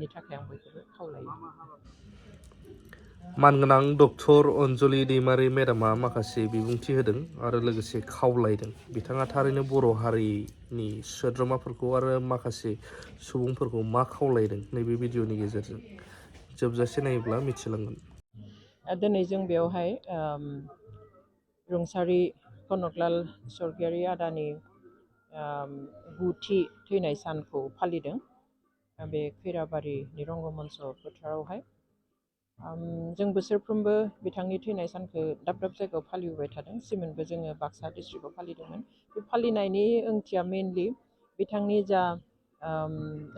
नि थाखाय आं बयखौबो खावलायो। मानगोनां डक्टर अनजलि दैमारि मेडामा माखासे बिबुंथि होदों आरो लोगोसे खावलायदों। बिथाङा थारैनो बर' हारिनि सोद्रोमाफोरखौ आरो माखासे सुबुंफोरखौ मा खावलायदों नैबे भिडिअनि गेजेरजों जोबजासे नायोब्ला मिथिलांगोन। दिनै जों बेवहाय रुंसारि कनकलाल स्वर्गियारि आदानि 9थि थैनाय सानखौ फालिदों बे खैराबारिनि रंगमन्च फोथारावहाय। जों बोसोरफ्रोमबो बिथांनि थैनाय सानखौ दाब दाब जायगायाव फालिबोबाय थादों। सिमोनबो जोङो बाक्सा डिस्ट्रिक्टआव फालिदोंमोन। बे फालिनायनि ओंथिया मेनलि बिथांनि जा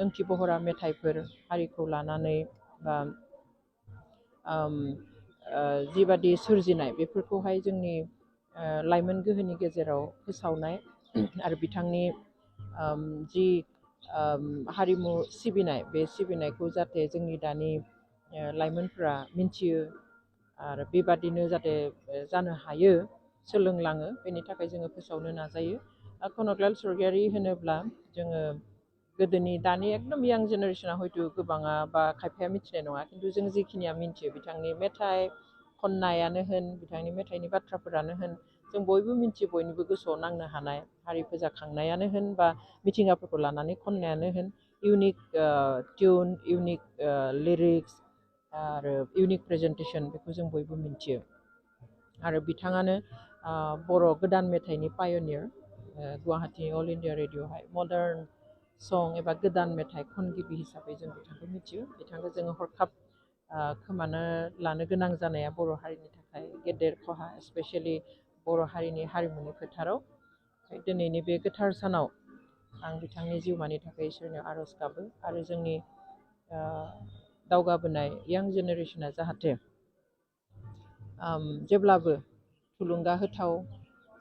ओंथि बहरा मेथाइफोर हारिखौ लानानै बा जिबादि सोरजिनाय बेफोरखौहाय जोंनि लाइमोन गोहोनि गेजेराव फोसावनाय आरो बिथांनि जि हारिमु सिबिनाय बे सिबिनायखौ जाहाथे जोंनि दानि लाइमोनफ्रा मिन्थियो आरो बेबादिनो जाहाथे जानो हायो सोलोंलाङो बेनि थाखाय जोङो फोसावनो नाजायो। कनकलाल स्वर्गियारि होनोब्ला जोङो गोदोनि दानि एकदम यां जेनेरेसना हयथ' गोबाङा बा खायफाया मिथिनाय नङा, खिन्थु जों जिखिनिया मिन्थियो बिथांनि मेथाइ खन्नायानो होन बिथांनि मेथाइनि बाथ्राफोरानो होन जों बयबो मिन्थियो, बयनिबो गोसोआव नांनो हानाय हारि फोजाखांनायानो होन बा मिथिंगाफोरखौ लानानै खन्नायानो होन इउनिक टिउन इउनिक लिरिक्स आरो इउनिक प्रेजेन्टेसन बेखौ जों बयबो मिन्थियो। आरो बिथाङानो बर' गोदान मेथाइनि पायनियार। गुवाहाटि अल इन्डिया रेडिअ'हाय मडार्न सं एबा गोदान मेथाइ खनगिरि हिसाबै जों बिथांखौ मिथियो। बिथांखौ जोङो हरखाब खोमानो लानो गोनां जानाया बर' हारिनि थाखाय गेदेर खहा, स्पेसियेलि बर' हारिनि हारिमुनि फोथाराव। दिनैनि बे गोथार सानाव आं बिथांनि जिउमानि थाखाय इसोरनियाव आर'ज गाबो आरो जोंनि दावगाबोनाय यां जेनेरेसना जाहाथे जेब्लाबो थुलुंगा होथाव,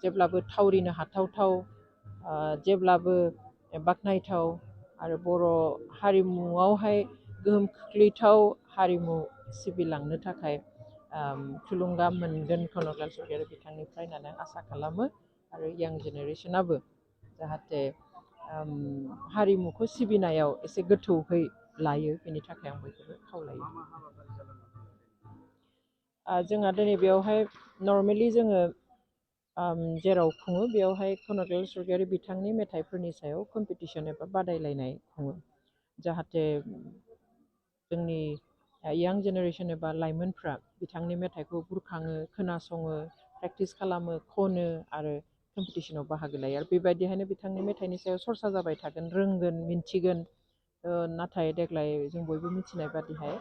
जेब्लाबो थावरिनो हाथावथाव, जेब्लाबो बाख्नायथाव आरो बर' हारिमुआवहाय गोहोम खोख्लैथाव हारिमु सिबिलांनो थाखाय थुलुंगा मोनगोन कनकलाल स्वर्गियारि बिथांनिफ्राय होननानै आसा खालामो। आरो यां जेनेरेसनाबो जाहाथे हारिमुखौ सिबिनायाव एसे गोथौहै लायो बेनि थाखाय आं बयखौबो खावलायो। जोंहा दिनै बेयावहाय नर्मेलि जोङो जेराव खुङो बेयावहाय कनकलाल स्वर्गियारि बिथांनि मेथाइफोरनि सायाव कम्पिटिसन एबा बादायलायनाय खुङो, जाहाथे जोंनि यां जेनेरेसन एबा लाइमोनफ्रा बिथांनि मेथाइखौ बुरखाङो, खोनासङो, प्रेक्टिस खालामो, खनो आरो कम्पिटिसनाव बाहागो लायो। आरो बेबायदिहायनो बिथांनि मेथाइनि सायाव सरसा जाबाय थागोन, रोंगोन, मिन्थिगोन। नाथाय देग्लाय जों बयबो मिथिनाय बादिहाय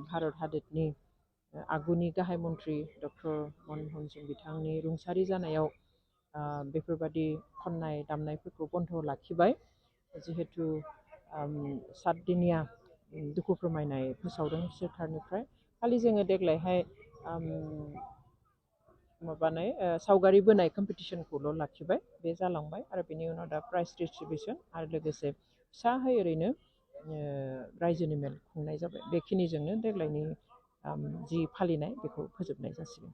भारत हादरनि आगुनि गाहाय मन्त्रि डक्टर मनमोहन सिं बिथांनि रुंसारि जानायाव बेफोरबादि खन्नाय दामनायफोरखौ बन्द' लाखिबाय। जिहेथु सातदिनिया दुखु फोरमायनाय फोसावदों सोरखारनिफ्राय। खालि जोङो देग्लायहाय सावगारि बोनाय कम्पिटिसनखौल' लाखिबाय, बे जालांबाय। आरो बेनि उनाव दा प्राइज डिस्ट्रिबिउसन आरो लोगोसे फिसाहै ओरैनो रायजोनि मेल खुंनाय जाबाय। बेखिनिजोंनो देग्लायनि जि फालिनाय बेखौ फोजोबनाय जासिगोन।